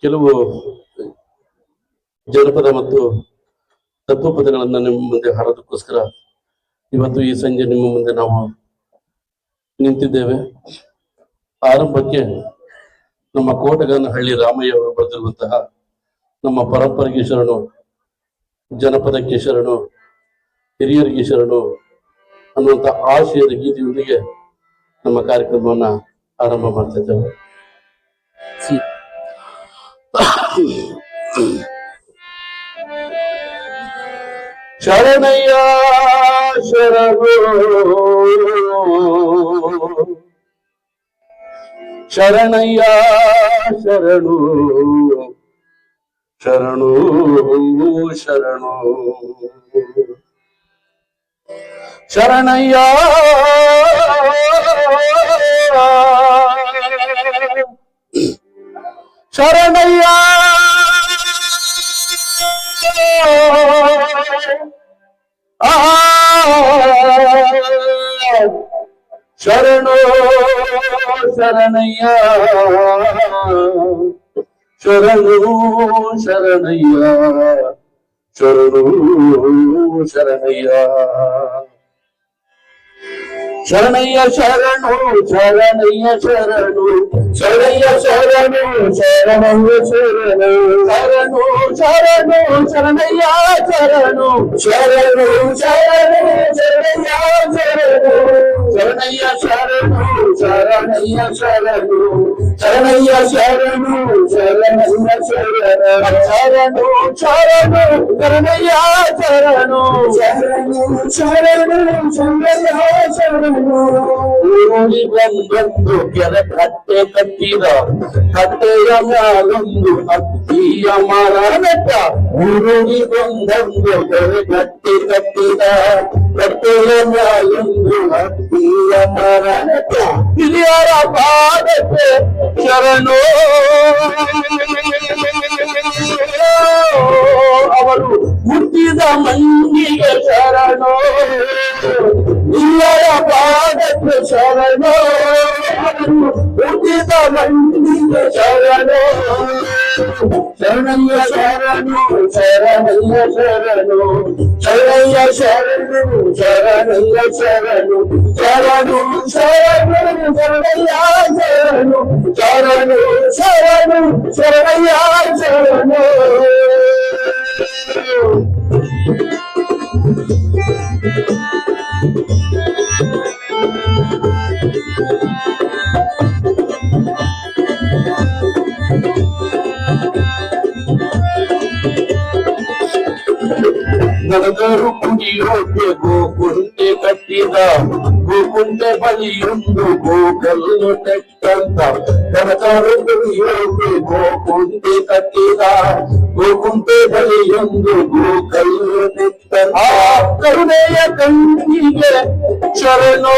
ಕೆಲವು ಜನಪದ ಮತ್ತು ತತ್ವಪದಗಳನ್ನು ನಿಮ್ಮ ಮುಂದೆ ಹಾಡೋದಕ್ಕೋಸ್ಕರ ಇವತ್ತು ಈ ಸಂಜೆ ನಿಮ್ಮ ಮುಂದೆ ನಾವು ನಿಂತಿದ್ದೇವೆ. ಆರಂಭಕ್ಕೆ ನಮ್ಮ ಕೋಟಗನಹಳ್ಳಿ ರಾಮಯ್ಯ ಅವರು ಬರೆದಿರುವಂತಹ ನಮ್ಮ ಪರಂಪರೆಗೆ ಶರಣು, ಜನಪದಕ್ಕೆ ಶರಣು, ಹಿರಿಯರಿಗೆ ಶರಣು ಅನ್ನುವಂಥ ಆಶಯದ ಗೀತೆಯೊಂದಿಗೆ ನಮ್ಮ ಕಾರ್ಯಕ್ರಮವನ್ನ ಆರಂಭ ಮಾಡ್ತಾ ಇದ್ದೇವೆ. ಶರಣಯ್ಯ ಶರಣು ಶರಣಯ್ಯ ಶರಣು ಶರಣು ಶರಣು ಶರಣಯ್ಯ ಶರಣಯ್ಯ ಶರಣು ಶರಣಯ್ಯ ಶರಣು ಶರಣಯ್ಯ ಶರಣು ಶರಣಯ್ಯ ಶರಣಯ್ಯ ಶರಣು ಶರಣಯ್ಯ ಶರಣು ಶರಣಯ್ಯ ಶರಣು ಶರಣಯ್ಯ ಶರಣು ಶರಣು ಶರಣು ಶರಣಯ್ಯ ಶರಣು ಶರಣು ಶರಣು ಶರಣಯ್ಯ ಶರಣು ಶರಣಯ್ಯ ಶರಣು ಶರಣಯ್ಯ ಶರಣು ಶರಣಯ್ಯ ಶರಣು ಶರಣಯ್ಯ ಶರಣು ಶರಣು ಶರಣಯ್ಯ ಶರಣು ಶರಣು ಶರಣು ಶರಣಯ್ಯ ಶರಣು ಊರಿ ಬಂದೊಂದು ಕೆರೆ ಕಟ್ಟೆ ಕಟ್ಟಿದ ಕಟ್ಟೆಯ ಮ್ಯಾಲೊಂದು ಅತ್ತಿಯ ಮರ ನೆಟ್ಟ ಊರಿ ಬಂದೊಂದು ಕೆರೆ ಕಟ್ಟೆ ಕಟ್ಟಿದ ಕಟ್ಟೆಯ ಮ್ಯಾಲೊಂದು ಅತ್ತಿಯ ಮರ ನೆಟ್ಟ ಹಿರಿಯರ ಪಾದಕ್ಕೆ ಶರಣು ಅವರು ಹುಟ್ಟಿದ ಮಣ್ಣಿಗೆ ಶರಣು ಹಿರಿಯರ ಪಾದಕ್ಕೆ ಶರಣು ಹುಟ್ಟಿದ ಮಣ್ಣಿಗೆ ಶರಣು ಶರಣಯ್ಯ ಶರಣು ಶರಣಯ್ಯ ಶರಣು ಶರಣಯ್ಯ ಶರಣು ಶರಣಯ್ಯ ಶರಣು ಶರಣು ಶರಣು ಶರಣಯ್ಯ ಶರಣು ಶರಣು ಶರಣು ಶರಣಯ್ಯ ಶರಣು ನಡೆದರು ಕುಡಿಯೋಕೆ ಗೋಕುಂಟೆ ಕಟ್ಟಿದ ಗೋಕುಂಟೆ ಬಳಿಯೊಂದು ಗೋಕಲ್ಲು ತೆಟ್ಟಂತ ನಡೆದರು ಕುಡಿಯೋಕೆ ಗೋಕುಂಟೆ ಕಟ್ಟಿದ ಗೋಕುಂಟೆ ಬಳಿಯೊಂದು ಗೋಕಲ್ಲು ತೆಟ್ಟಂತ ಕರುಣೆಯ ಕಣ್ಣಿಗೆ ಶರಣೋ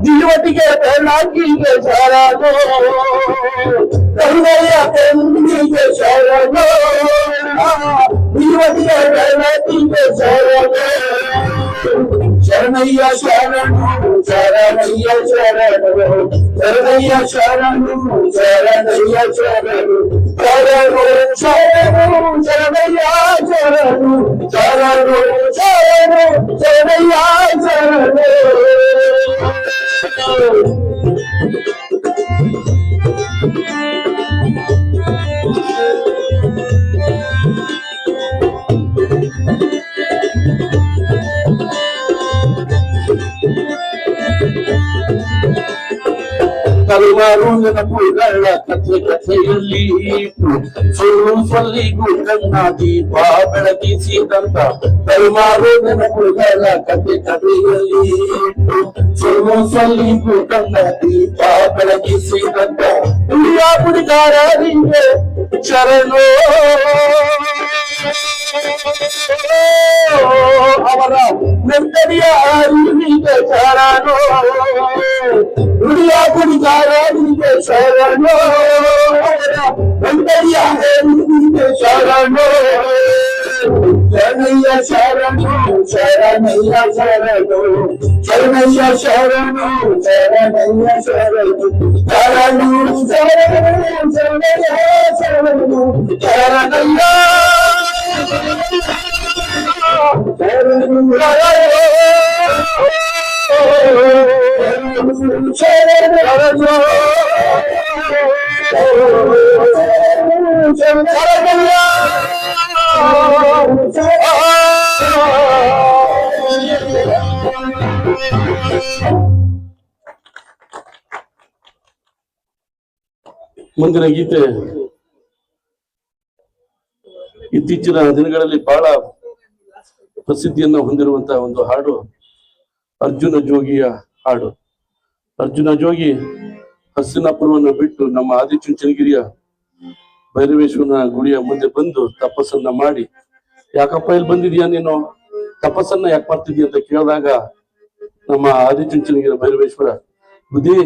ಜೀವಟಿಗೆ ಬೆಳಕಿಗೆ ಶರಣೋ ಕರುಣೆಯ ಕಣ್ಣಿಗೆ ಶರಣೋ ಜೀವಟಿಗೆ ಬೆಳಕಿಗೆ ಶರಣೋ ಶರಣಯ್ಯ ಶರಣು ಶರಣಯ್ಯ ಶರಣು ಶರಣಯ್ಯ ಶರಣು ಶರಣಯ್ಯ ಶರಣು ಶರಣು ಶರಣು ಶರಣಯ್ಯ ಶರಣು ಶರಣು ಶರಣು ಶರಣಯ್ಯ ಶರಣು ಹಲವಾರು ನೆನಪುಗಳ ಕಥೆ ಕಥೆಯಲ್ಲಿ ಸುಳ್ಳು ಸೊಲ್ಲಿಗೂ ಕಣ್ಣ ದೀಪ ಬೆಳಗಿಸಿದಂತ ಹಲವಾರು ನೆನಪುಗಳ ಕಥೆ ಕಥೆಯಲ್ಲಿ ಸುಳ್ಳು ಸೊಲ್ಲಿಗೂ ಕಣ್ಣ ದೀಪ ಬೆಳಗಿಸಿದಂತ ಹಿರಿಯ ಗುಡಿಗಾರರಿಗೆ ಶರಣೋ ಅವರ ನೆಮ್ಮದಿಯ ಅರಿವಿಗೆ ಶರಣೋ ಹಿರಿಯ ಗುಡಿಗಾರರಿಗೆ ಶರಣೋ ಅವರ ನೆಮ್ಮದಿಯ ಅರಿವಿಗೆ ಶರಣೋ ಶರಣಯ್ಯ ಶರಣು ಶರಣಯ್ಯ ಶರಣು ಶರಣಯ್ಯ ಶರಣು ಶರಣಯ್ಯ ಶರಣು ಶರಣು ಶರಣು ಶರಣಯ್ಯ ಶರಣು ಶರಣಯ್ಯ ಮುಂದಿನ ಗೀತೆ ಇತ್ತೀಚಿನ ದಿನಗಳಲ್ಲಿ ಬಹಳ ಪ್ರಸಿದ್ಧಿಯನ್ನು ಹೊಂದಿರುವಂತಹ ಒಂದು ಹಾಡು ಅರ್ಜುನ ಜೋಗಿಯ ಹಾಡು. ಅರ್ಜುನ ಜೋಗಿ ಹಸ್ತಿನಾಪುರವನ್ನು ಬಿಟ್ಟು ನಮ್ಮ ಆದಿಚುಂಚನಗಿರಿಯ ಭೈರವೇಶ್ವರನ ಗುಡಿಯ ಮುಂದೆ ಬಂದು ತಪಸ್ಸನ್ನ ಮಾಡಿ, ಯಾಕಪ್ಪ ಇಲ್ಲಿ ಬಂದಿದ್ಯಾ ನೀನು, ತಪಸ್ಸನ್ನ ಯಾಕೆ ಮಾಡ್ತಿದ್ಯಾ ಅಂತ ಕೇಳಿದಾಗ ನಮ್ಮ ಆದಿಚುಂಚನಗಿರಿ ಭೈರವೇಶ್ವರ, ಬುದ್ಧಿ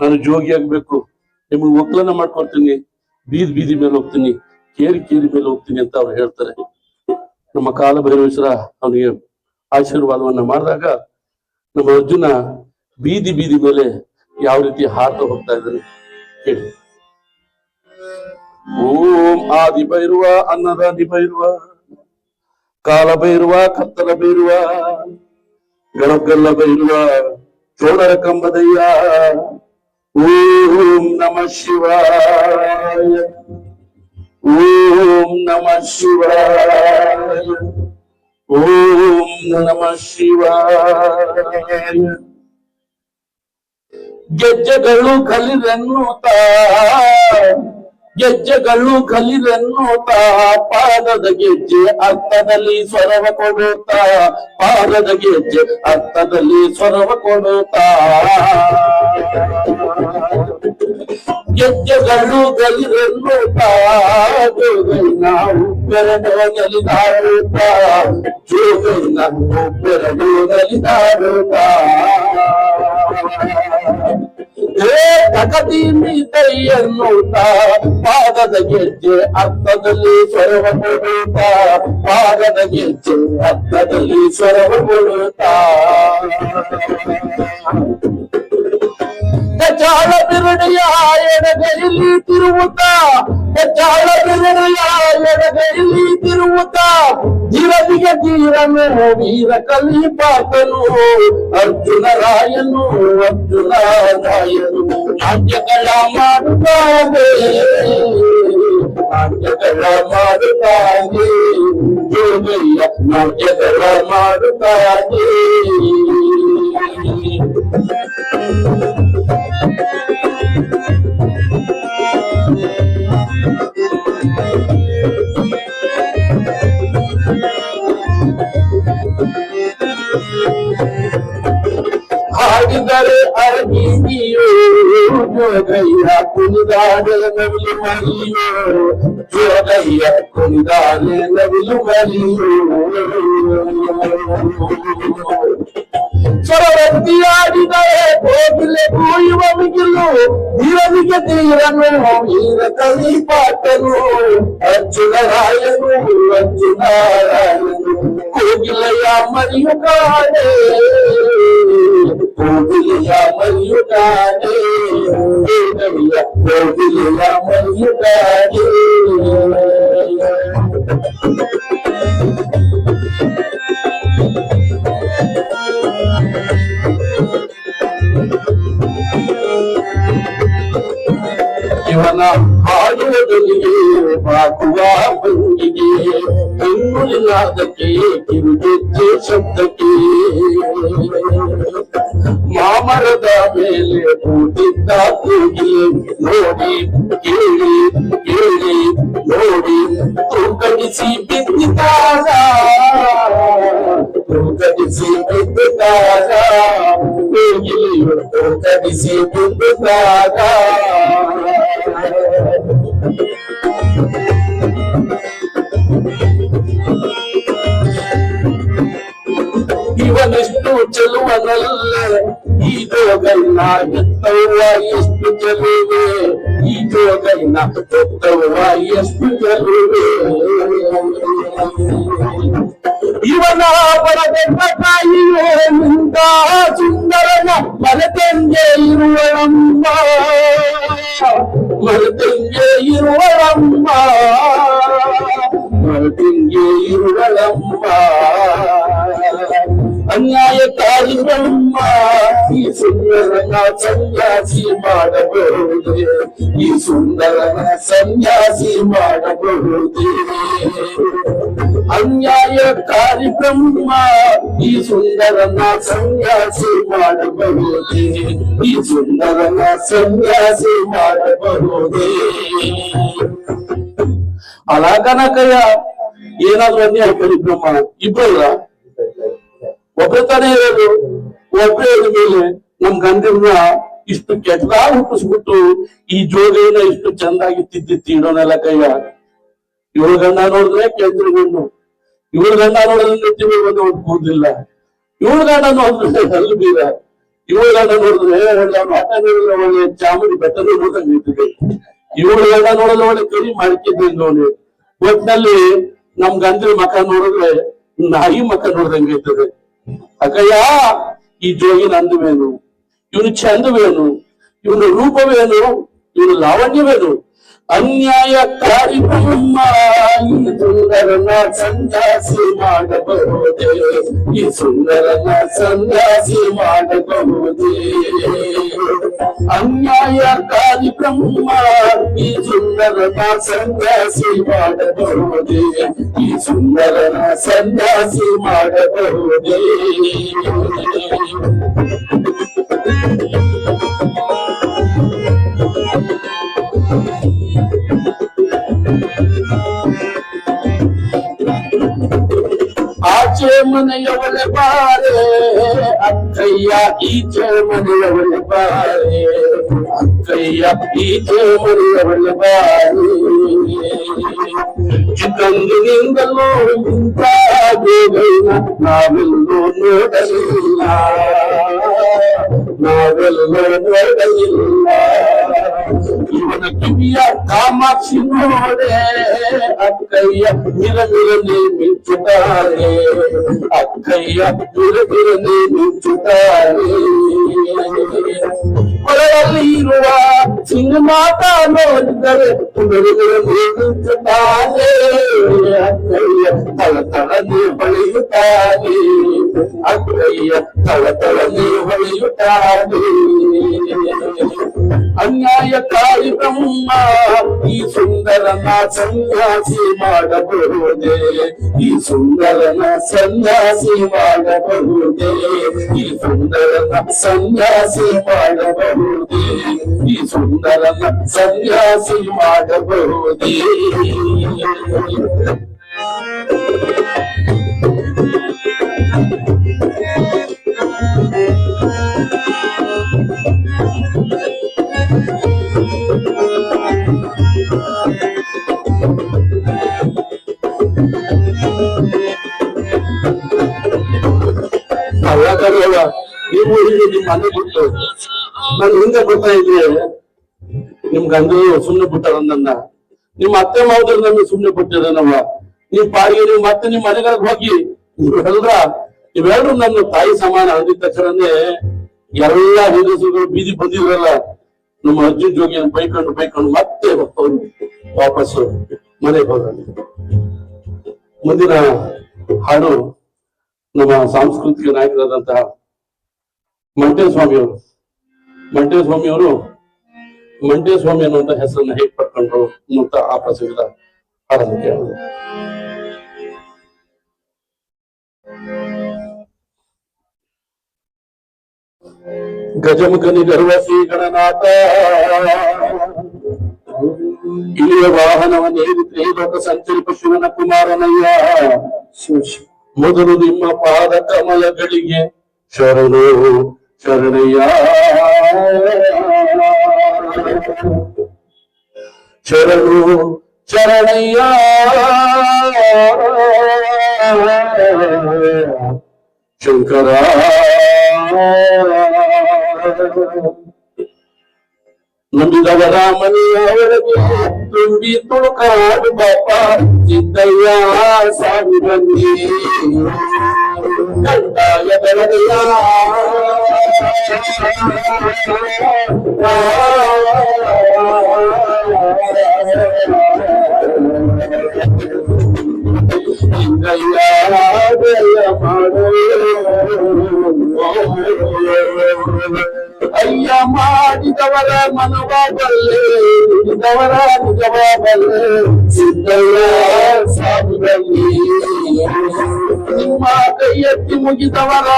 ನಾನು ಜೋಗಿ ಆಗ್ಬೇಕು, ನಿಮ್ಗೆ ಒಕ್ಕಲನ್ನ ಮಾಡ್ಕೊಡ್ತೀನಿ, ಬೀದಿ ಬೀದಿ ಮೇಲೆ ಹೋಗ್ತೀನಿ, ಕೇರಿ ಮೇಲೆ ಹೋಗ್ತೀನಿ ಅಂತ ಅವ್ರು ಹೇಳ್ತಾರೆ. ನಮ್ಮ ಕಾಲ ಭೈರವೇಶ್ವರ ಅವನಿಗೆ ಆಶೀರ್ವಾದವನ್ನ ಮಾಡಿದಾಗ ನಮ್ಮ ಅರ್ಜುನ ಬೀದಿ ಬೀದಿ ಮೇಲೆ ಯಾವ ರೀತಿ ಹಾರ್ತಾ ಹೋಗ್ತಾ ಇದ್ದಾನೆ ಹೇಳಿ. ಓಂ ಆದಿ ಭೈರವ ಅನ್ನದಾದಿ ಭೈರವ, ಕಾಲ ಭೈರವ ಕತ್ತಲ ಭೈರವ, ಗಣಗಲ್ಲ ಭೈರವ ಚೋಳರ ಕಂಬದಯ್ಯ. ಓಂ ನಮ ಶಿವಾಯ, ಓಂ ನಮ ಶಿವಾಯ, ಓಂ ನಮ ಶಿವಾಯ. ಗೆಜ್ಜೆಗಳು ಕಲಿರೆನ್ನುತ್ತಾ, ಗೆಜ್ಜೆಗಳು ಕಲಿರೆನ್ನುತ್ತಾ, ಪಾದದ ಗೆಜ್ಜೆ ಅರ್ಥದಲ್ಲಿ ಸ್ವರವ ಕೊಡುತ್ತಾ, ಪಾದದ ಗೆಜ್ಜೆ ಅರ್ಥದಲ್ಲಿ ಸ್ವರವ ಕೊಡುತ್ತಾ. ಗೆಜ್ಜೆಗಳು ಕಲಿರೆನ್ನುತ್ತಾ, ಜೋಗೈನ ಉಬ್ಬೆರಡು ನಲಿದಾಡುತ್ತಾ, ಜೋಗೈನ ಉಬ್ಬೆರಡು ನಲಿದಾಡುತ್ತಾ. ತಗದಿ ಮೀತೈ ಎನ್ನುತ್ತಾ, ಪಾದದ ಗೆಜ್ಜೆ ಅರ್ಥದಲ್ಲಿ ಸ್ವರವ ಕೊಡುತ್ತಾ, ಪಾದದ ಗೆಜ್ಜೆ ಅರ್ಥದಲ್ಲಿ ಸ್ವರವ ಕೊಡುತ್ತಾ. ಚಾಳ ಬಿರುಡೆಯ ಎಡಗೈಲಿ ತಿರುವುತ್ತಾ, ಚಾಳ ಬಿರುಡೆಯ ಎಡಗೈಲಿ ತಿರುವುತ್ತಾ, ಧೀರದಿಗೆ ಧೀರನು ವೀರ ಕಲಿಪಾತನು ಅರ್ಜುನ ರಾಯನು, ಅರ್ಜುನ ರಾಯನು. ನಾಟ್ಯಗಳ ಮಾಡುತ್ತಾನೆ, ನಾಟ್ಯಗಳ ಮಾಡುತ್ತಾನೆ, ಜೋಗಯ್ಯ ನಾಟ್ಯಗಳ ಮಾಡುತ್ತಾನೆ. ಹಾಡಿದರೆ ಅರಗಿಯೋ ಜೋಗಯ್ಯ ಕುಣಿದಾಡೆ ನವಿಲು ಮರಿಯೋ, ಜೋಗಯ್ಯ ಕುಣಿದಾಡೆ ನವಿಲು ಮರಿಯೋ. ಸ್ವರವರ್ತಿಯಾಡಿದರೆ ಕೋಗಿಲೆ ಕೂಯುವ ಮಿಗಿಲು, ಧೀರನಿಗೆ ಧೀರನು ವೀರ ಕಲಿಪಾತನು ಅರ್ಜುನ ರಾಯನು, ಅರ್ಜುನ ರಾಯನು. ಕೋಗಿಲೆಯ ಮರಿಯು ಕಾಣೆ, ಕೋಗಿಲೆಯ ಮರಿಯು ಕಾಣೆ, ಕೋಗಿಲೆಯ ಮರಿಯು ಕಾಣೆ. ಇವನ ಹಾಡುವುದರಿಗೆ ಬಾಗುವ ಭಂಗಿಗೆ, ಬೆಂಗುಲಿನಾದಕ್ಕೆ ಕಿರುಗೆಜ್ಜೆ ಶಬ್ದಕ್ಕೆ, ಮಾಮರದ ಮೇಲೆ ಕೂತಿದ್ದ ಕೂಗಿಲೆ ನೋಡಿ ಕೇಳಿ ಕೇಳಿ ನೋಡಿ, ತೂಕಡಿಸಿ ಬಿದ್ದಿದ್ದಾಗ, ತೂಕಡಿಸಿ ಬಿದ್ದಿದ್ದಾಗ, ಕೂಗಿಲೆಯು ತೂಕಡಿಸಿ ಬಿದ್ದಿದ್ದಾಗ. ಇವನೆಷ್ಟು ಚೆಲುವನಲ್ಲ ಈ ಜೋಗೈನ ಎತ್ತವ್ವ ಎಷ್ಟು ಚೆಲುವೆ, ಈ ಜೋಗೈನ ಎತ್ತವ್ವ ಎಷ್ಟು ಚೆಲುವೆ. ಇವನ ಬರದೆಂಬ ತಾಯಿಯೇ ನಿಂತ ಸುಂದರನ ಮರೆತಂಗೆ ಇರುವಳಮ್ಮ, ಮರೆತಂಗೆ ಇರುವಳಮ್ಮ, ಮರೆತಂಗೆ ಇರುವಳಮ್ಮ. ಅನ್ಯಾಯಕಾರಿ ಬ್ರಹ್ಮ ಈ ಸುಂದರನ ಸನ್ಯಾಸಿ ಮಾಡಬಹುದೇ, ಈ ಸುಂದರನ ಸನ್ಯಾಸಿ ಮಾಡಬಹುದೇ. ಅನ್ಯಾಯಕಾರಿ ಬ್ರಹ್ಮ ಈ ಸುಂದರನ ಸನ್ಯಾಸಿ ಮಾಡಬಹುದೇ, ಈ ಸುಂದರನ ಸನ್ಯಾಸಿ ಮಾಡಬಹುದೇ. ಅಲಾಕನಕಯ್ಯ ಏನಾದ್ರು ಅನ್ಯಾಯಕಾರಿ ಬ್ರಹ್ಮ ಇಬ್ಬರಲ್ಲ, ಒಬ್ಬರ ತಾನೇ ಇರೋದು. ಒಬ್ಬರೇ ಮೇಲೆ ನಮ್ ಗಂಡನ್ನ ಇಷ್ಟು ಕೆಟ್ಟದಾಗ ಹುಟ್ಟಿಸ್ಬಿಟ್ಟು ಈ ಜೋಗೈನ ಇಷ್ಟು ಚಂದಾಗಿ ತಿದ್ದಿ ಇಡೋನೆಲ್ಲ ಕೈಯ. ಇವಳ ಗಂಡ ನೋಡಿದ್ರೆ ಕೆಂದ್ರಗೊಂಡು, ಇವಳ ಗಂಡ ನೋಡಿದ್ರೆ ನೆತ್ತಿಗೆ ಬಂದು ಒಂದು ಕೂದಿಲ್ಲ, ಇವಳ ಗಂಡ ನೋಡಿದ್ರೆ ಹಲ್ಲು ಬೀರ, ಇವಳ ಗಂಡ ನೋಡಿದ್ರೆ ಆಟ ನೋಡಿದ್ರೆ ಒಳ್ಳೆ ಚಾಮುಂಡಿ ಬೆಟ್ಟದ ನೋದಂಗ ಇರ್ತದೆ, ಇವಳ ಗಂಡ ನೋಡಿದ್ರೆ ಒಳ್ಳೆ ಕರಿ ಮಾಡ್ಕಿದ್ದಂಗ ನೋಡಿ. ಒಟ್ಟಿನಲ್ಲಿ ನಮ್ ಗಂಡನ ಮಕ ನೋಡಿದ್ರೆ ನಾಯಿ ಮಕ ನೋಡ್ದಂಗ ಇರ್ತದೆ. ಅಕ್ಕಯ್ಯ ಈ ಜೋಗಿನ ಅಂದವೇನು, ಇವನು ಚಂದವೇನು, ಇವನ ರೂಪವೇನು, ಇವನು ಲಾವಣ್ಯವೇನು. ಅನ್ಯಾಯಕಾರಿ ಬ್ರಹ್ಮ ಈ ಸುಂದರನ ಸನ್ಯಾಸಿ ಮಾಡಬಹುದೇ, ಈ ಸುಂದರನ ಸನ್ಯಾಸಿ ಮಾಡಬಹುದೇ. ಅನ್ಯಾಯಕಾರಿ ಬ್ರಹ್ಮ ಈ ಸುಂದರನ ಸನ್ಯಾಸಿ ಮಾಡಬಹುದೇ, ಈ ಸುಂದರನ ಸನ್ಯಾಸಿ ಮಾಡಬಹುದೇ. ಆಚೆ ಮನೆಯವಳೆ ಬಾರೆ ಅಕ್ಕಯ್ಯ, ಈಚೆ ಮನೆಯವಳೆ ಬಾರೆ ಅಕ್ಕಯ್ಯ, ಈಚೆ ಮನೆಯವಳೆ ಬಾರೆ. ಚಿಕ್ಕಂದಿನಿಂದಲೂ ಇಂಥ ಜೋಗೈನ ನಾವೆಲ್ಲೂ ನೋಡಲಿಲ್ಲ, ನಾವೆಲ್ಲೂ ನೋಡಲಿಲ್ಲ. ಇವನ ಕಿವಿಯ ಕಾಮಾಕ್ಷಿ ನೋಡೆ ಅಕ್ಕಯ್ಯ ಮಿರಮಿರನೆ ಮಿಂಚುತ್ತಾರೆ, ಅಕ್ಕಯ್ಯ ಮಿರಮಿರನೆ ಮಿಂಚುತ್ತಾರೆ. ಕೊಳಲಲ್ಲಿ ಇರುವ ಸಿಂಹಮಾತ ನೋಡಿದರೆ ಮಿರಮಿರನೆ ಮಿಂಚುತ್ತಾನೆ, ಅಕ್ಕಯ್ಯ ತಳತಳನೆ ಹೊಳೆಯುತ್ತಾನೆ, ಅಕ್ಕಯ್ಯ ತಳತಳನೆ ಹೊಳೆಯುತ್ತಾನೆ. ಅನ್ಯಾಯಕಾರಿ ಬ್ರಹ್ಮ ಈ ಸುಂದರನ ಸನ್ಯಾಸಿ ಮಾಡಬಹುದೇ, ಈ ಸುಂದರನ ಸನ್ಯಾಸಿ ಮಾಡಬಹುದೇ, ಈ ಸುಂದರನ ಸನ್ಯಾಸಿ ಮಾಡಬಹುದೇ, ಈ ಸುಂದರನ ಸನ್ಯಾಸಿ ಮಾಡಬಹುದೇ. ನೀವು ನಿಮ್ ಮನೆ ಬಿಟ್ಟು ನಾನು ಹಿಂದೆ ಬರ್ತಾ ಇದ್ದೆ, ನಿಮ್ ಗಂಡ ಸುಮ್ನೆ ಬಿಟ್ಟಾರ ನನ್ನ, ನಿಮ್ ಅತ್ತೆ ಮಾವದ್ರು ನನ್ನ ಸುಮ್ನೆ ಬಿಟ್ಟಿದ್ದಾನವ. ನೀವ್ ಪಾಡಿಗೆ ನೀವು ಮತ್ತೆ ನಿಮ್ ಮನೆಗಳಿಗೆ ಹೋಗಿ ಇವೆಲ್ಲರೂ ನನ್ನ ತಾಯಿ ಸಮಾನ ಅಂದಿದ ತಕ್ಷಣನೇ ಎಲ್ಲಾ ಹೆಂಗಸರುಗಳು ಬೀದಿ ಬಂದಿದ್ರಲ್ಲ, ನಮ್ಮ ಅರ್ಜುನ್ ಜೋಗಿಯನ್ನು ಬೈಕೊಂಡು ಮತ್ತೆ ವಾಪಸ್ಸು ಮನೆಗೆ ಹೋದ. ಮುಂದಿನ ಹಾಡು ನಮ್ಮ ಸಾಂಸ್ಕೃತಿಕ ನಾಯಕರಾದಂತಹ ಮಂಟೇಸ್ವಾಮಿಯವರು ಮಂಟೇಸ್ವಾಮಿ ಅನ್ನುವಂತ ಹೆಸರನ್ನ ಹೇಗೆ ಪಡ್ಕೊಂಡ್ರು ಅನ್ನುವಂತ ಆ ಪ್ರಸಂಗದ ಹಾಡನ್ನು ಕೇಳೋದು. ಗಜಮುಖನಿ ಗರ್ವ ಶ್ರೀ ಗಣನಾಥ ಇಳಿಯ ವಾಹನವನ್ನೇರಿ ತ್ರೈಲೋಕ ಸಂಚರಿಪ ಶಿವನ ಕುಮಾರನಯ್ಯ, ಮೊದಲು ನಿಮ್ಮ ಪಾದ ಕಮಲಗಳಿಗೆ ಶರಣು ಶರಣಯ್ಯ, ಶರಣು ಶರಣಯ್ಯ. ಶಂಕರ ನಂಬಿದವರ ಮನೆಯವರೆಗೆ ತುಂಬಿ ತುಳುಕಾಡು ಬಾಪ ಸಿದ್ದಯ್ಯ ಸಾಗಿ ಬಂದಿ ಕಂದಾಯ ಬೆಳಗೆಯ ಅಯ್ಯ ಮಾಡಿದವರ ಮನವ ಬಲ್ಲೆ ನುಡಿದವರ ನಿಜವ ಬಲ್ಲೆ ಸಿದ್ದಯ್ಯ ಸಾಗುದಲ್ಲಿ ನಿಮ್ಮ ಕೈ ಎತ್ತಿ ಮುಗಿದವರ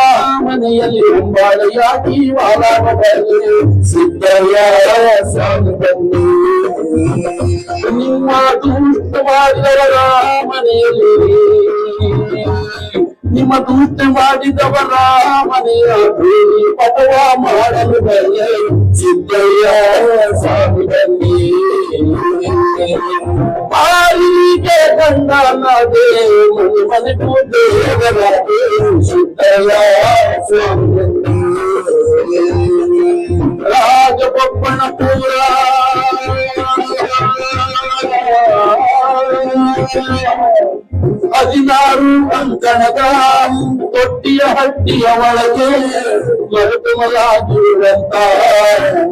ಮನೆಯಲ್ಲಿ ಹೊಂಬಾಳೆಯಾಗಿ ವಾಲಾಗ ಬಲ್ಲೆ ಸಿದ್ದಯ್ಯ ಸಾಗುದಲ್ಲಿ ನಿಮ್ಮ ದುಷ್ಟ ಮಾಡಿದವರ ಮನೆಯಲ್ಲಿ ನಿಮ್ಮ ದೂತೆ ಮಾಡಿದವರ ಮನೆಯ ಪಟವ ಮಾಡಲು ಬಲ್ಲೆ ಸಿದ್ದಯ್ಯ ಸಾಗುದಲ್ಲಿ ಮಾರಿಗೆ ಗಂಡನದೇ ಮನೆ ಮನೆಗೂ ದೇವರದೇ ಸಿದ್ದಯ್ಯ ಸಾಗುದಲ್ಲಿ ರಾಜಬೊಪ್ಪನಪುರ ಹದಿನಾರು ಅಂಕಣದ ತೊಟ್ಟಿಯ ಹಟ್ಟಿಯ ಒಳಗೆ ಮರುಕಮಲಾಗಿರುವಂತ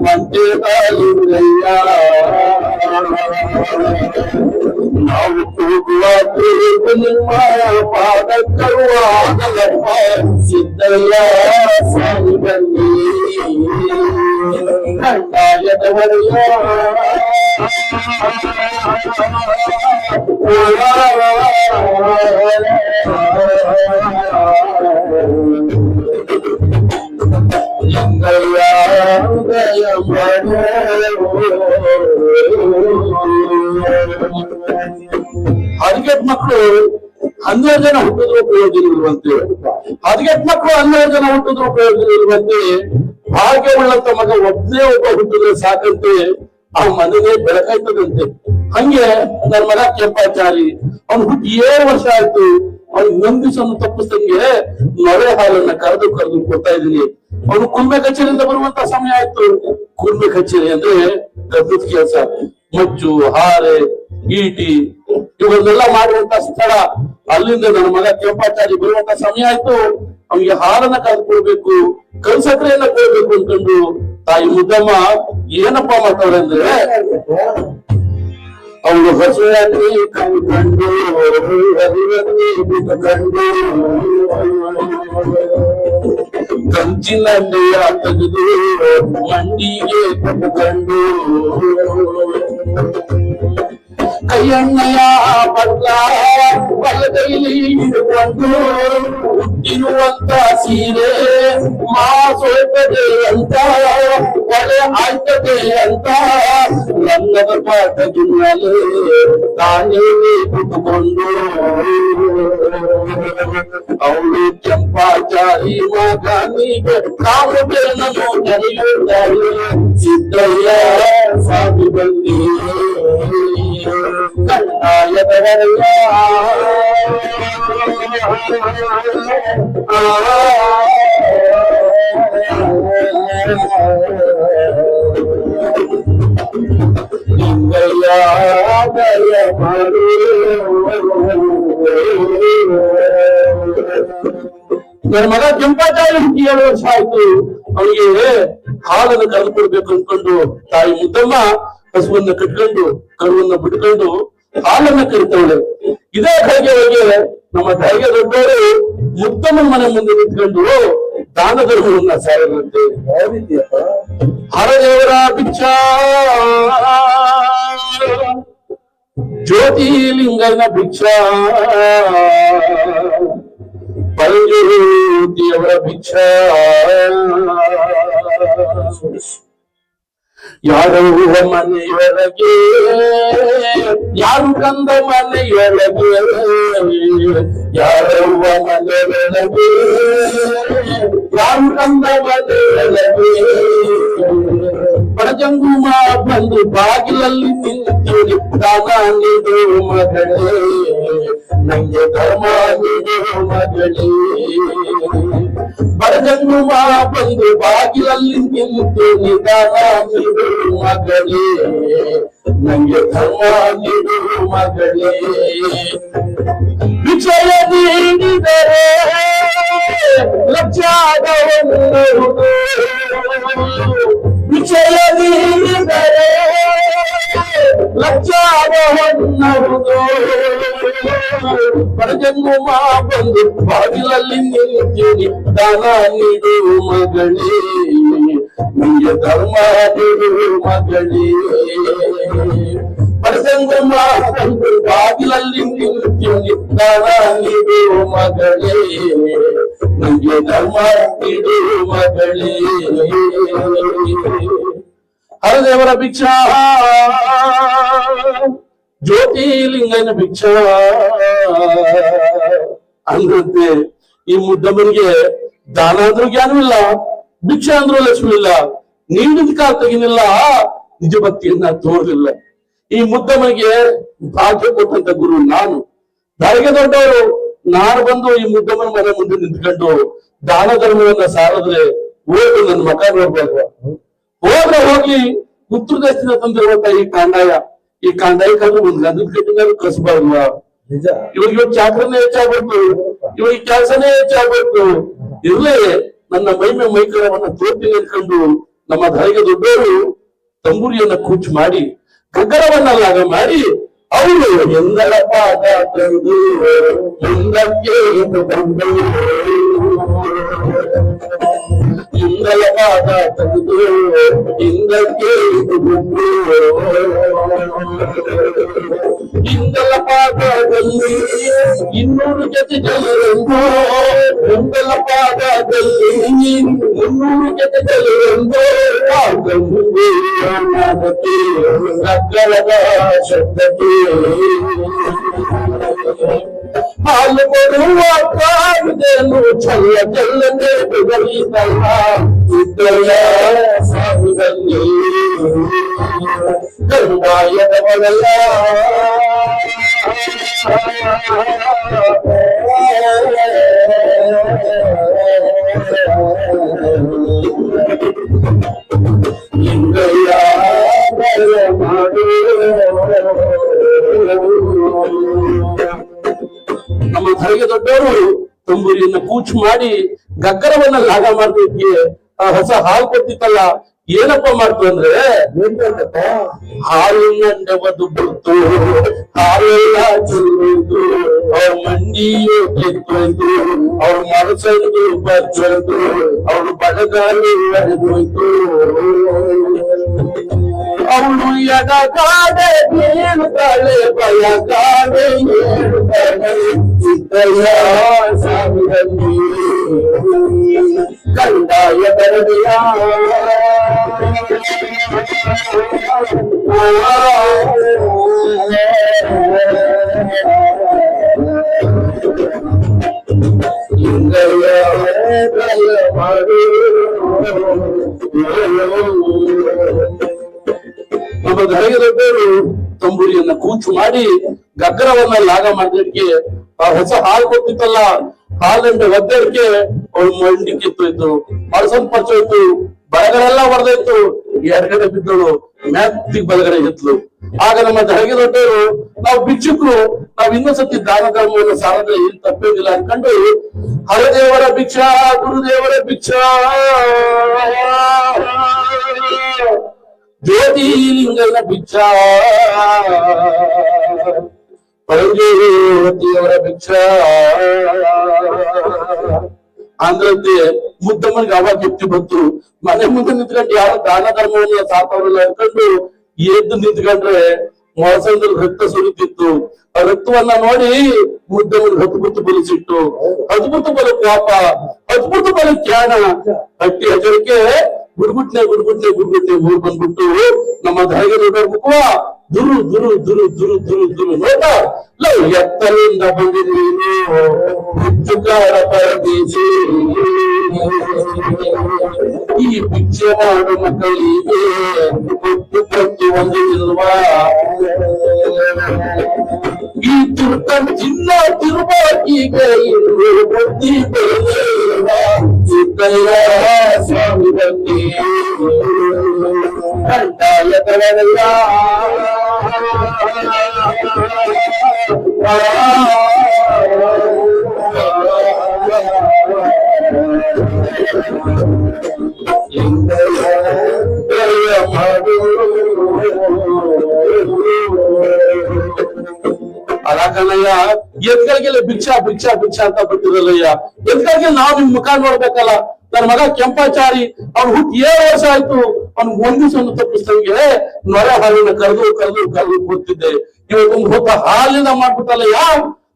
ಮಂಟೇದಾಲಿರಯ್ಯ ನಾವು ಕೂಗುವ ಕೂಗು ನಿಮ್ಮ ಪಾದಕ್ಕರುವಾಗಲಪ್ಪ ಸಿದ್ದಯ್ಯ ಸಾಗಿ ಬನ್ನಿ ಕಂದಾಯದವರೆಯ ಹರಿಗೆಟ್ ಮಕ್ಕಳು 12 ಜನ ಹುಟ್ಟಿದ್ರು ಪ್ರಯೋಜನ ಇರುವಂತೆ, ಹರಿಗೆಟ್ ಮಕ್ಕಳು 12 ಜನ ಹುಟ್ಟಿದ್ರು ಪ್ರಯೋಜನ ಇರುವಂತೆ, ಭಾಗ್ಯವುಳ್ಳಂತ ಮಗ ಒಬ್ಬನೇ ಒಬ್ಬ ಹುಟ್ಟಿದ್ರೆ ಸಾಕಂತೆ ಆ ಮನೆಗೆ ಬೆಳಕಾಯ್ತದಂತೆ. ಹಂಗೆ ನನ್ನ ಮಗ ಕೆಂಪಾಚಾರಿ ಅವ್ನು ಹುಟ್ಟಿ 7 ವರ್ಷ ಆಯ್ತು. ಅವ್ನಿಗೆ ನಂದಿಸನ್ನು ತಪ್ಪಿಸ್ದಂಗೆ ನೊರೆ ಹಾಲನ್ನ ಕರೆದು ಕೊಡ್ತಾ ಇದೀನಿ. ಅವನು ಕುಂಬೆ ಕಚೇರಿಯಿಂದ ಬರುವಂತ ಸಮಯ ಆಯ್ತು. ಕುಂಬೆ ಕಚೇರಿ ಅಂದ್ರೆ ಗದ್ದದ ಕೆಲಸ, ಮಜ್ಜು ಹಾರೆ ಈಟಿ ಇವನ್ನೆಲ್ಲ ಮಾಡುವಂತ ಸ್ಥಳ. ಅಲ್ಲಿಂದ ನನ್ನ ಮಗ ಕೆಂಪಾಚಾರಿ ಬರುವಂತ ಸಮಯ ಆಯ್ತು. ಅವನಿಗೆ ಹಾಲನ್ನ ಕರೆದು ಕೊಡ್ಬೇಕು, ಕಲ್ಸಕ್ರೆಯನ್ನ ಕೊಡ್ಬೇಕು ಅನ್ಕೊಂಡು ತಾಯಿ ಮುದ್ದಮ್ಮ ಏನಪ್ಪಾ ಮಾಡ್ತಾಳೆ ಅಂದ್ರೆ, ಅವಳು ಹಸುವನ್ನೇ ಕಂಡು ಬಿಟ್ಟುಕೊಂಡು ಕಂಚಿನಲ್ಲಿಯ ತೆಗೆದು ಮಂಡಿಗೆ ಕಟ್ಟುಕೊಂಡು ಕೈಯಣ್ಣಯ ಬಟ್ಲ ಬಲಗೈಲಿ ಹಿಡಿದುಕೊಂಡು ಹುಟ್ಟಿರುವಂತ ಸೀರೆ ಮಾಸೋಯ್ತದೆ ಅಂತ ಒಳೆ ಆಯ್ತದೆ ಅಂತ ನನ್ನದ ಪಾಠದ ಮೇಲೆ ತಾನೇ ಕುತ್ಕೊಂಡು ಅವಳು ಕೆಂಪಾಚಾರಿ ಮಗನಿಗೆ ಕಾವು ಬೆನ್ನನು ಕರೆಯುತ್ತಾಳೆ ಸಿದ್ದಯ್ಯ ಸಾಗಿ ಬಂದಿ ಕಂದಾಯದವರೆಯ ಲಿಂಗಯ್ಯ ದಯ ಮಾಡು ನನ್ನ ಮಗ ಕೆಂಪಾಚಾರಿ ಹುಟ್ಟಿ 7 ವರ್ಷ ಆಯ್ತು. ಅವನಿಗೆ ಹಾಲನ್ನು ಕರೆದು ಕೊಡ್ಬೇಕು ಅನ್ಕೊಂಡು ತಾಯಿ ಮುದ್ದಮ್ಮ ಹಸುವನ್ನ ಕಟ್ಕೊಂಡು ಕರುವನ್ನ ಬಿಟ್ಕೊಂಡು ಹಾಲನ್ನ ಕರಿತವಳೆ. ಇದೇ ಕೈಗೆ ಹೋಗಿ ನಮ್ಮ ತಾಯಿಗೆ ದೊಡ್ಡವರು ಮುದ್ದಮ್ಮನ ಮನೆ ಮುಂದೆ ನಿಂತ್ಕೊಂಡು ದಾನ ಧರ್ಮವನ್ನ ಸಾರದಂತೆ. ಹರದೇವರ ಭಿಕ್ಷಾ ಜ್ಯೋತಿಲಿಂಗನ ಭಿಕ್ಷಾ ಪರಂಜ್ಯೋತಿಯವರ ಭಿಕ್ಷಾ ಯಾರವ್ವ ಮನೆಯೊಳಗೆ ಯಾರು ಕಂದ ಮನೆಯೊಳಗೆ ಯಾರವ್ವ ಮನೆಯೊಳಗೆ ಯಾರು ಕಂದ ಮನೆಯೊಳಗೆ ಪಡಜಂಗುಮ ಬಂದು ಬಾಗಿಲಲ್ಲಿ ನಿಂತಿರಿ ದಾನ ನೀಡು ಮಗಳೇ ನಂಗೆ ಧರ್ಮ ನೀಡು ಮಗಳೇ. ಬಡಜನ್ಮ ಬಂದು ಬಾಗಿಲಲ್ಲಿ ನಿಂತು ನಿಧಾನ ನೀಡು ಮಗಳೇ, ನಂಗೆ ಧರ್ಮ ನೀಡು ಮಗಳೇ. ವಿಷಯ ನೀಡಿದರೆ ಲಕ್ಷಾದವನ್ನುವುದು, ವಿಷಯ ನೀಡಿದರೆ ಲಕ್ಷಾದವನ್ನುವುದು. ಪರಜನ್ಮ ಬಂದು ಬಾಗಿಲಲ್ಲಿ ನಿಂತೀನಿ ದಾನ ನೀಡು ಮಗಳೇ, ನಿಂಗೆ ಧರ್ಮ ನೀಡು ಮಗಳೇ. ಪರಜನ್ಮ ಬಂದು ಬಾಗಿಲಲ್ಲಿ ನಿಂತೀನಿ ದಾನ ನೀಡು ಮಗಳೇ, ನಿಂಗೆ ಧರ್ಮ ನೀಡು ಮಗಳೇ. ಹರದೇವರ ಭಿಕ್ಷಾ, ಜ್ಯೋತಿಲಿಂಗನ ಭಿಕ್ಷಾ ಅಂದ್ರಂತೆ. ಈ ಮುದ್ದಮ್ಮನಿಗೆ ದಾನ ಅಂದ್ರೂ ಜ್ಞಾನವಿಲ್ಲ, ಭಿಕ್ಷಾ ಅಂದ್ರೂ ಲಕ್ಷ್ಮಿ ಇಲ್ಲ, ನೀಡಿದ ಕಾಲ ತೆಗಿನಿಲ್ಲ, ನಿಜ ಭಕ್ತಿಯನ್ನ ತೋರಲಿಲ್ಲ. ಈ ಮುದ್ದಮ್ಮನಿಗೆ ಭಾಗ್ಯ ಕೊಟ್ಟಂತ ಗುರು ನಾನು. ದಾರಿಗೆ ದೊಡ್ಡವರು ನಾನು ಬಂದು ಈ ಮುದ್ದಮ್ಮನ ಮನೆ ಮುಂದೆ ನಿಂತ್ಕೊಂಡು ದಾನ ಧರ್ಮವನ್ನ ಸಾರಿದ್ರೆ ಹೋಗಿ ನನ್ನ ಮಕ ನೋಡ್ಬೇಕು. ಹೋದ್ರೆ ಹೋಗ್ಲಿ, ಉತ್ತರ ದೇಶದಿಂದ ತಂದಿರುವಂತ ಈ ಕಾಂಡಾಯ ಕಾಂದ್ರೆ ಒಂದ್ ಗಂಧದ ಕಟ್ಟಿನಾದ್ರು ಕಸಬಾರ್ದು. ಇವಾಗ ಚಾಕ್ರನೇ ಹೆಚ್ಚಾಗ್ಬೇಕು, ಇವಾಗ ಕೆಲಸನೇ ಹೆಚ್ಚಾಗ್ಬೇಕು. ಇರ್ಲೇ ನನ್ನ ಮೈಕರವನ್ನ ತೋರ್ತೀನಿ ಅನ್ಕೊಂಡು ನಮ್ಮ ದಾರಿಗೆ ದೊಡ್ಡವರು ತಂಬೂರಿಯನ್ನ ಕೂಚ್ ಮಾಡಿ ಗಗ್ಗರವನ್ನ ಮಾಡಿ ಅವರು ಎಂದರ ಪಾದ ತಂದು ಮುಂದಕ್ಕೆ ಬಂದು, ಇಂದಲ ಪಾದ ತಂದು ಹಿಂದಕ್ಕೆ ಬಂದು, ಇಂದಲ ಪಾದದಲ್ಲಿ 200 ಜೊತೆ ಜನರೆಂದು, ಇಂದಲ ಪಾದದಲ್ಲಿ 300 ಜೊತೆ ಜನರೆಂದು ಗಗ್ಗರದ ಶಬ್ದಕ್ಕೆ ಹಾಲು ಕೊಡುವ ಕಾಯ್ದೆನು ಚಲ್ಲ ಚಲ್ಲನೆ ಬೆದರಿತಲ್ಲ ಇದ್ದಲ್ಲ ಸಾಗುದಲ್ಲಿ ಕಂದಾಯದವಳಲ್ಲ. ನಮ್ಮ ಧರೆಗೆ ದೊಡ್ಡವರು ತಂಬೂರಿಯನ್ನ ಕೂಚ್ ಮಾಡಿ ಗಗ್ಗರವನ್ನ ಲಾಗ ಮಾಡ್ತಿದ್ವಿ. ಆ ಹೊಸ ಹಾಲು ಕೊಟ್ಟಿತ್ತಲ್ಲ, ಏನಪ್ಪ ಮಾಡ್ತು ಅಂದ್ರೆ ಹಾಲಿನ ಬದು ಬಿಡ್ತು, ಹಾಲೆಲ್ಲ ಚೆಲ್ಲು, ಅವ್ರ ಮಂಡಿಯು ಕಿತ್ತೋಯ್ತು, ಅವ್ರ ಮನಸ್ಸನ್ನು ಬಚ್ಚೋಯ್ತು, ಅವ್ರ ಬಡಗಾಲಿ ಹೊಡೆದೋಯ್ತು. ಅವಳು ಎಡಗಾಡೆ ಬೀಳುತ್ತಾಳೆ, ಬಯಗಾಡೆ ಏಳುತ್ತಾಳೆ ಚಿತ್ತಯ್ಯ ಸಾವಿರಲ್ಲಿ ಕಂದಾಯ ಬರದೆಯ. ನಮ್ಮ ಧರೆಗೆ ದೊಡ್ಡವರು ತಂಬೂರಿಯನ್ನ ಕೂಚು ಮಾಡಿ ಗಗ್ಗರವನ್ನ ಲಾಗ ಮಾಡಿದಕ್ಕೆ ಆ ಹೊಸ ಹಾಲು ಕೊಟ್ಟಿತ್ತಲ್ಲ, ಹಾಲಿಂದ ಒದ್ದಕ್ಕೆ ಅವಳು ಮಂಡಿ ಕಿತ್ತೋಯ್ತು, ಮನಸ್ಸನ್ ಪರ್ಚೋಯ್ತು, ಬಲಗಡೆಲ್ಲ ಹೊಡೆದೋಯ್ತು, ಎಡಗಡೆ ಬಿದ್ದಳು, ಮ್ಯಾತ್ತಿಗೆ ಬಲಗಡೆ ಎತ್ತಲು. ಆಗ ನಮ್ಮ ಧರೆಗೆ ದೊಡ್ಡವರು ನಾವು ಭಿಕ್ಷುಕರು, ನಾವ್ ಇನ್ನೊಂದ್ಸತಿ ದಾನ ಧರ್ಮವನ್ನು ಸಾರದ್ರೆ ಏನ್ ತಪ್ಪೇನಿಲ್ಲ ಅನ್ಕೊಂಡು ಹರದೇವರ ಭಿಕ್ಷಾ, ಗುರುದೇವರ ಭಿಕ್ಷಾ, ಜ್ಯೋತಿಲಿಂಗನ ಭಿಕ್ಷಾ, ಪರಂಜ್ಯೋತಿಯವರ ಭಿಕ್ಷಾ ಅಂದ್ರಂತೆ. ಮುದ್ದಮ್ಮನಿಗೆ ಅವಾಗ ಯುಕ್ತಿ ಬಂತು. ಮನೆ ಮುಂದೆ ನಿಂತ್ಕೊಂಡು ಯಾರು ದಾನ ಧರ್ಮವನ್ನ ಸಾಕವ್ರಲ್ಲ ಅನ್ಕೊಂಡು ಎದ್ದು ನಿಂತ್ಕೊಂಡ್ರೆ ಮೊಳಸಂದಲ್ಲಿ ರಕ್ತ ಸುರಿತಿತ್ತು. ಆ ರಕ್ತವನ್ನ ನೋಡಿ ಮುದ್ದಮ್ಮನಿಗೆ ಹತ್ತು ಬಲಿಸಿಟ್ಟು, ಅದ್ಭುತ ಬಲ ಪಾಪ, ಅದ್ಭುತ ಬಲ ಜ್ಞಾನ, ಹಟ್ಟಿ ಹಜರಕ್ಕೆ ಗುಡ್ಗುಟ್ನೆ ಊರ್ ಬಂದ್ಬಿಟ್ಟು ನಮ್ಮ ಧರೆಗೆ ದೊಡ್ಡವ್ರ ಮುಖವ ದುರು ದುರು ದುರು ದುರು ದುರು ದುರು ನೋಟ ಎತ್ತಲಿಂದ ಬಂದಿದ್ದೀನು ಹುಚ್ಚುಕಾರ ಪರದೇಶಿ ಈ ಭಿಕ್ಷೆ ಮಾಡು ಮಕ್ಕಳಿಗೆ ಕೊಟ್ಟು ಕೊಟ್ಟು ಒಂದು ಇಲ್ವಾ ಈ ತುರ್ತ ಚಿನ್ನ ತಿರುಬಾಕಿಗೆ ಬುದ್ಧಿ ಸಿದ್ದಯ್ಯ ಸ್ವಾಮಿ ಬಂದಿ ಕಂಟಾಯ ತಳಲ್ಲ ಅದಾಕಲ್ಲಯ್ಯ ಎದ್ಗಳಿಗೆಲ್ಲ ಭಿಕ್ಷಾ ಭಿಕ್ಷಾ ಭಿಕ್ಷಾ ಅಂತ ಬರ್ತಿರಲ್ಲಯ್ಯ ಎದ್ಗಳಿಗೆ ನಾವ್ ನಿಮ್ ಮುಖ ನೋಡ್ಬೇಕಲ್ಲ. ನನ್ನ ಮಗ ಕೆಂಪಾಚಾರಿ ಅವ್ನು ಹುಟ್ಟಿ 7 ವರ್ಷ ಆಯ್ತು. ಅವ್ನ್ ಒಂದ್ ದಿವಸ ತಪ್ಪಿಸ್ತಂಗೆ ನೊರೆ ಹಾಲಿನ ಕರೆದು ಕರೆದು ಕರೆದು ಕೂತಿದ್ದೆ. ಇವತ್ತೊಂದು ಹೊತ್ತ ಹಾಲಿನ ಮಾಡ್ಬಿಟ್ಟಲ್ಲಯ್ಯ.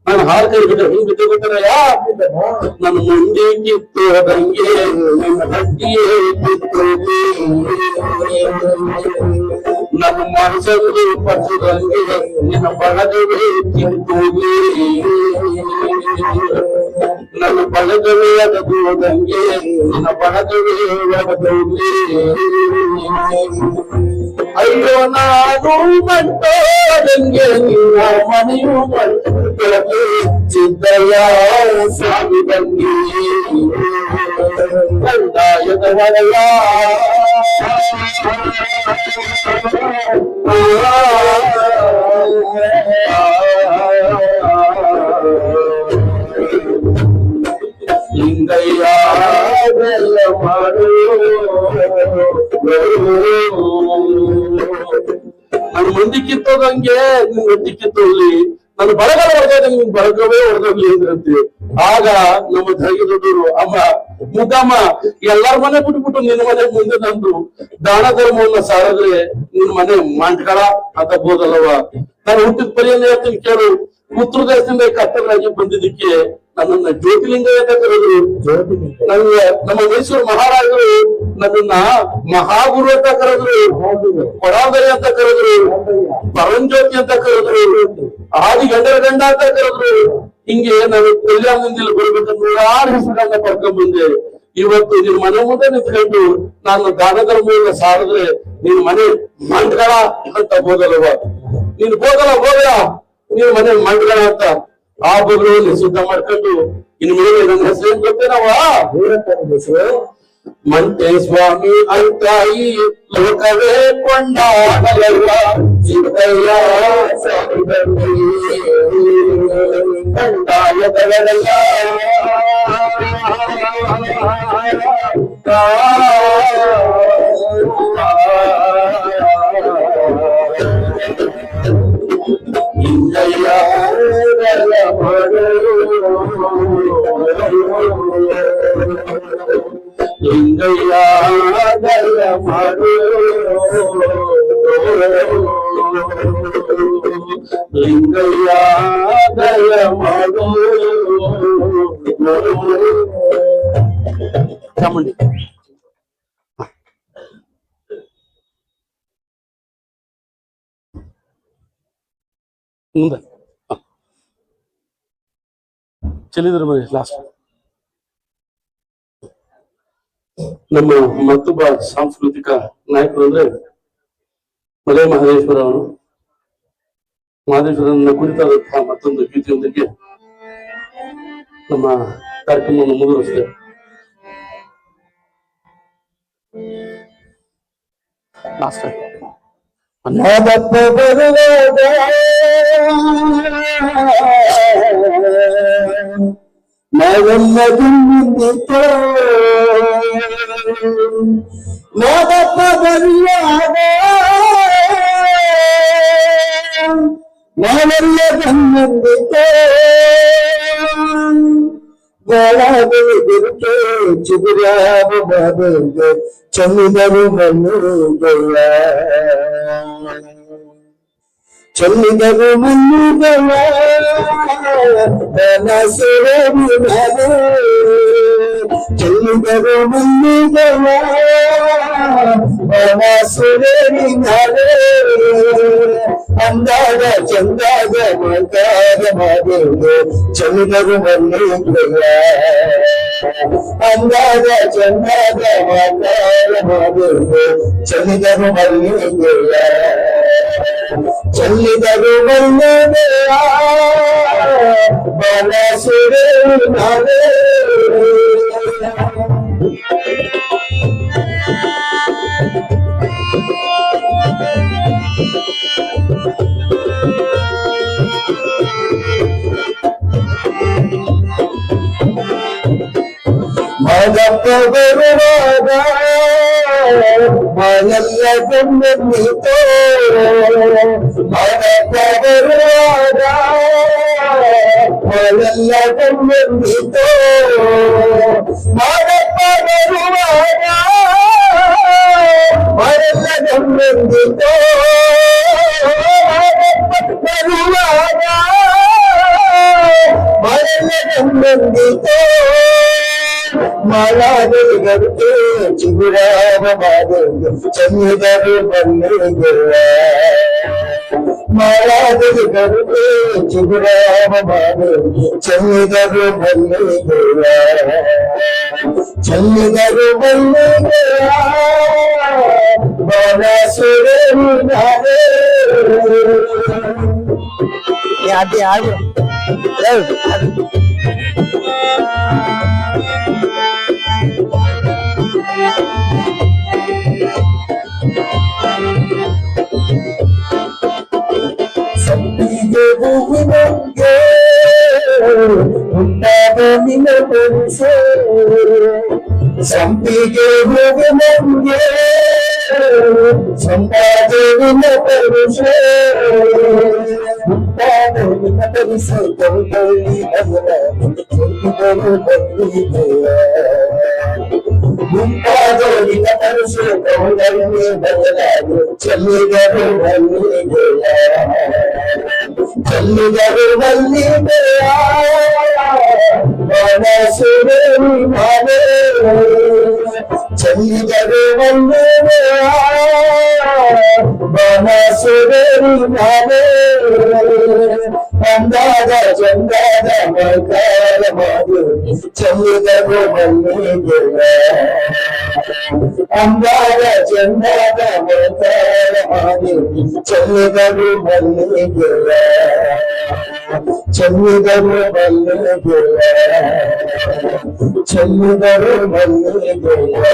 ನಾನು ಹಾಲು ಕೈ ಬಿಟ್ಟೆ ಹಿಂಗ್ ಬಿದ್ದೆ ಗೊತ್ತಲ್ಲಯ್ಯ. ನನ್ನ ಮುಂದೆ ಕಿತ್ತೋದಂಗೆ ನನ್ನ ಹಟ್ಟಿಯೇ ಕಿತ್ತೋಗಿ ನನ್ನ ಮನಸ್ಸಲ್ಲಿ ಪಟ್ಟದಂಗೆ ನಿನ್ನ ಬಳಗವೇ ಕಿತ್ತೋಗಿ ನನ್ನ ಬಳಗವೇ ಅಗದೋದಂಗೆ ನಿನ್ನ ಬಳಗವೇ ಅಗದೋಗಿ ಅಯ್ಯೋ ನಾನು ಮಂಟೋದಂಗೆ ನಿನ್ನ ಮನೆಯು ಮಂಟೋಗೆ ಸಿದ್ದಯ್ಯ ಸ್ವಾಮಿ ಬಂದಿ ಕಂದಾಯದ ಹೊಳೆಯ ಲಿಂಗಯ್ಯ ಬೆಲ್ಲ ಮಾಡು ನನ್ನ ಮಂದಿ ಕಿತ್ತೋದಂಗೆ ನಿನ್ ಒಟ್ಟಿ ಕಿತ್ತೋಗ್ಲಿ, ನನ್ನ ಬರಗಾಲ ಹೊಡೆದಂಗೆ ನಿನ್ ಬರಗವೇ ಹೊಡೆದೋಗ್ಲಿ ಅಂದ್ರಂತೆ. ಆಗ ನಮ್ಮ ಧೈರ್ಯ ದೊಡ್ಡವರು ಅಮ್ಮ ಮುದ್ದಮ್ಮ ಎಲ್ಲಾರ ಮನೆ ಬಿಟ್ಬಿಟ್ಟು ನಿನ್ನ ಮನೆ ಮುಂದೆ ನಂದು ದಾನ ಧರ್ಮವನ್ನ ಸಾರಿದ್ರೆ ನಿನ್ ಮನೆ ಮಂಟ್ಕಳ ಅಂತ ಬೋದಲ್ಲವ. ನಾನು ಹುಟ್ಟಿದ ಪರಿಯನ್ನು ಹೇಳ್ತೀನಿ ಕೇಳು. ಉತ್ತರ ದೇಶದಿಂದ ಕತ್ತರಾಗಿ ಬಂದಿದ್ದಕ್ಕೆ ನನ್ನನ್ನ ಜ್ಯೋತಿಲಿಂಗ ಅಂತ ಕರೆದ್ರು. ನನಗೆ ನಮ್ಮ ಮೈಸೂರು ಮಹಾರಾಜರು ನನ್ನನ್ನ ಮಹಾಗುರು ಅಂತ ಕರೆದ್ರು, ಕೊಡಾದರಿ ಅಂತ ಕರೆದ್ರು, ಪರಂಜ್ಯೋತಿ ಅಂತ ಕರೆದ್ರು, ಆದಿ ಗಂಡರ ಗಂಡ ಅಂತ ಕರೆದ್ರು. ಹಿಂಗೆ ನಾನು ಕಲ್ಯಾಣದಿಂದ ಇಲ್ಲಿ ಬರ್ಬೇಕಂದ್ರೆ 6 ಹೆಸರನ್ನ ಪಡ್ಕೊಂಡ್ ಬಂದೆ. ಇವತ್ತು ನಿನ್ ಮನೆ ಮುಂದೆ ನಿಂತ್ಕೊಂಡು ನಾನು ದಾನ ಧರ್ಮವನ್ನ ಸಾರಿದ್ರೆ ನಿನ್ ಮನೆ ಮಂಡ್ಗಳ ಅಂತ ಬೋದಲ್ವ. ನೀನ್ ಬೋದಲ್ಲ ನೀನ್ ಮನೆ ಮಂಡ್ಗಳ ಅಂತ ಆ ಬದಲು ಶುದ್ಧ ಮಾಡ್ಕೊಂಡು ಇನ್ ಮೇಲೆ ನನ್ನ ಹೆಸರು ಏನ್ ಗೊತ್ತೇನವ? ಮಂಟೆ ಸ್ವಾಮಿ ಅಂತ ಈ ಲೋಕವೇ ಕೊಂಡಾಡಲಲ್ಲ ಸಿದ್ದಯ್ಯ ಕಂದಾಯದವರೆಲ್ಲ ಲಿಂಗಯ್ಯ ಮಾಡು ಲಿಂಗಯ್ಯ ಮಾಡು ಲಿಂಗಯ್ಯ ಮಾಡು ಚಾಮುಂಡಿ ಮುಂದೆ ಚೆಲ್ಲಿದ್ರು ಮನೆ ಲಾಸ್ಟ್. ನಮ್ಮ ಮತ್ತೊಬ್ಬ ಸಾಂಸ್ಕೃತಿಕ ನಾಯಕರು ಅಂದ್ರೆ ಮಲೆ ಮಹದೇಶ್ವರ ಅವರು. ಮಹದೇಶ್ವರನ ಕುರಿತಾದಂತಹ ಮತ್ತೊಂದು ಗೀತೆಯೊಂದಿಗೆ ನಮ್ಮ ಕಾರ್ಯಕ್ರಮವನ್ನು ಮುಂದುವರಿಸಿದೆ. ಲಾಸ್ಟ್ ನಾದಪ್ಪ ಬರುವಾಗ ನಾವೆಲ್ಲ ತುಂಬಿದ್ದಿತ್ತು, ನಾದಪ್ಪ ಬರುವಾಗ ನಾವೆಲ್ಲ ತುಂಬಿದ್ದಿತ್ತು, ಗೋಳಾದಿರುಕೆ ಚಿಗುರಾದ ಬಾಬೆಗೆ ಚಮ್ಮಿದರು ಮಣ್ಣುಗಳ ಚಮ್ಮಿದರು ಮಣ್ಣುಗಳ ಚಮ್ಮಿದರು ಮಣ್ಣುಗಳ ಮನಸುರೇನಿನರೆ ಅಂದಾದ ಚಂದಾದ ಮಕಾರ ಮಾದೇವೆ ಚಂದರು ಮಲ್ಲಿಗೆಯ ಅಂದಾದ ಚಂದಾದ ಮಕಾರ ಮಾದೇವೆ ಚಂದರು ಮಲ್ಲಿಗೆಯ ಚಲ್ಲಿದರು ಮಲ್ಲಿಗೆಯ ಮನಸುರೇನಿನರೆ ಮನಪ್ಪ ಬರುವಾಗ ಮನೆಲ್ಲ ಗಮ್ಮನಿತೋ ಮನಪ್ಪ ಬರುವಾಗ ಮನೆಲ್ಲ ಗಮ್ಮನಿತೋ ಮನಪ್ಪ ಬರುವಾಗ ಮನೆಲ್ಲ ಗಮ್ಮನಿತೋ ಮನಪ್ಪ ಬರುವಾಗ ಮನೆಲ್ಲ ಗಮ್ಮನಿತೋ ಮಾಲಾದರು ಗರುತೆ ಚಿಗುರಾವ ಮಾದೇವ ಚಂದಿದರು ಮಲ್ಲಿಗೆಯ ಮಾಲಾದರು ಗರುತೆ ಚಿಗುರಾವ ಮಾದೇವ ಚಂದಿದರು ಮಲ್ಲಿಗೆಯ ಚಂದಿದರು ಮಲ್ಲಿಗೆಯ ಮನಸುರೇನಿನರೆ ಯಾಕೆ ಯಾರು ಸಂಪಿಗೆ ಹೂವಿನಂಗೆ ಉಂಟಾದ ನಿನ್ನ ಮನಸ್ಸೆ ಸಂಪಿಗೆ ಹೂವಿನಂಗೆ ಸಂಪಾದ ನಿನ್ನ ಪರುಷೆ ಉಂಟಾದ ನಿನ್ನ ಪರಿಸೆ ಕವಿತಲ್ಲಿ ಅದರ ಚಂದಿದರು ಮಲ್ಲಿಗೆಯ ಮುಂತಾದ ನಿನ್ನ ಪರಿಸೆ ಕವಿತಲ್ಲಿ ಬದಲಾಗಿ ಚಂದಿದರು ಮಲ್ಲಿಗೆಯ ಚಂದಿದರು ಮಲ್ಲಿಗೆಯ ಮನಸುರೇನಿನರೆ ಚಂದಿದರು ಮಲ್ಲಿಗೆಯ ಮನಸುರೇನಿನರೆ ಅಂದಾದ ಚಂದಾದ ಮಕಾರ ಮಾದೇವಿ ಚಂದಿದರು ಮಲ್ಲಿಗೆಯ ಅಂದಾದ ಚಂದಾದ ಮಕಾರ ಮಾದೇವಿ ಚಂದಿದರು ಮಲ್ಲಿಗೆಯ ಚಂದಿದರು ಮಲ್ಲಿಗೆಯ ಚಂದಿದರು ಮಲ್ಲಿಗೆಯ